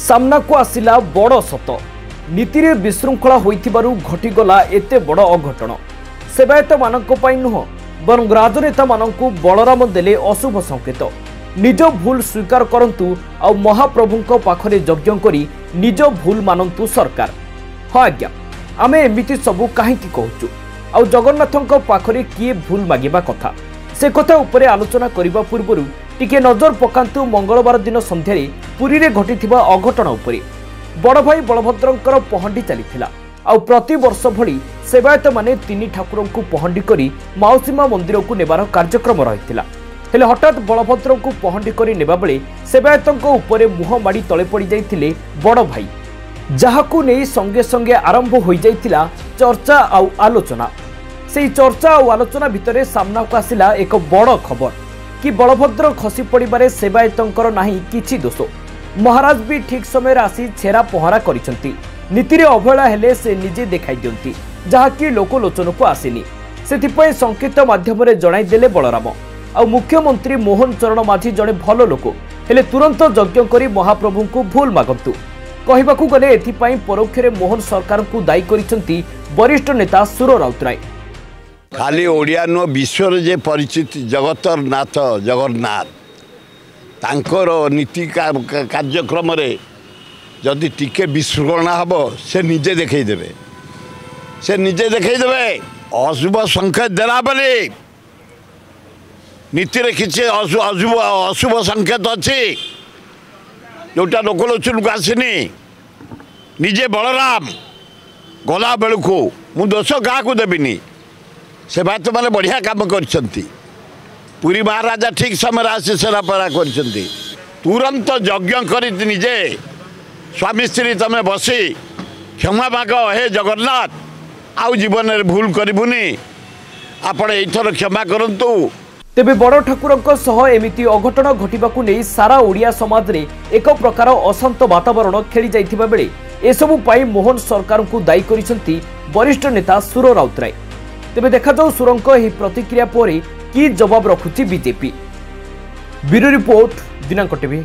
सामना को आसिला बड़ सत नीति रे विशृंखला होइथिबारु घटिगला एते बड़ अघटन सेवायत मानक पई नुह बरं राजनेता मानकु बलराम देले अशुभ संकेत निज भूल स्वीकार करंतु आ महाप्रभुंक पाखरे यज्ञ करी निज भूल मानंतु सरकार। हाँ आज्ञा आमे एमिति सबु काहेकि कहूचु आ जगन्नाथंक पाखरे किए भूल मागिबा कथा से कथा उपरे आलोचना करिबा पूर्वरु टिके नजर पकांतु मंगलवार दिन संध्यारे पुरी रे घटिथिबा अघटन उपरे। बड़ भाई बलभद्रंकर पहंडी चलीथिला आ प्रति वर्ष भली सेवायत माने तीन ठाकुरंकु पहंडी करी माउसीमा मंदिर को नेबार कार्यक्रम रहिथिला हेले हठात बलभद्रंकु पहंडी करी नेबा बेले सेवायतंक उपरे मुह माडी तळे पड़ी जाइथिले बड़ भाई जाहाकु नेई संगे संगे आरंभ होई जाइथिला चर्चा आ आलोचना। सेई चर्चा आ आलोचना भितरे सामना को आसिला एक बड़ खबर कि बलभद्र खसी पड़िबारे सेवायतंकर नाही किछि दोष। महाराज भी ठीक समय आसी छेरा पहरा करिसंती नीति रे अवहेला हेले से निजे देखाई दियंती जहाँकि लोकलोचन को आसेनी सेथिपई संकेत माध्यम रे जणाई देले बलराम आ मुख्यमंत्री मोहन चरण माझी जड़े भल लोक हेले तुरंत यज्ञ करी महाप्रभु को भूल मागंतु कहबाकू गले एथिपई परोक्ष रे मोहन सरकार को दायी करिसंती वरिष्ठ नेता सुर राउतराय। खाली ओडिया नो विश्व जे परिचित जगतर नाथ जगन्नाथ तांकर नीति कार्यक्रम रे जदि टिके विशृंखला हम से निजे देखईदेवे अशुभ संकेत देला बेले नीति रे किसी अशुभ संकेत अच्छी जोटा लोकलोचन को आसनी निजे बलराम गला बेलू मु दोष क्या को देविनी से बात मैंने बढ़िया काम करछंती पुरी महाराजा ठीक समय आसी सेरापरा करछंती तुरंत यज्ञ करी निजे स्वामी स्त्री तमें बसी क्षमा माग हे जगन्नाथ आउ जीवन में भूल करूनी आपण एथर क्षमा करंतु। तेबे बड़ ठाकुरंक सह एमिति अघटन घटिबाकू नै सारा ओडिया समाज रे एक प्रकार अशांत वातावरण खेली जाइथिबा बेले एसबु पाई मोहन सरकार को दायी करिसंती वरिष्ठ नेता सुर राउतराय। तेबे देखा जाऊ सुरंक एही प्रतिक्रिया परे की जवाब रखुची बीजेपी। ब्यूरो रिपोर्ट दिनांक टीवी।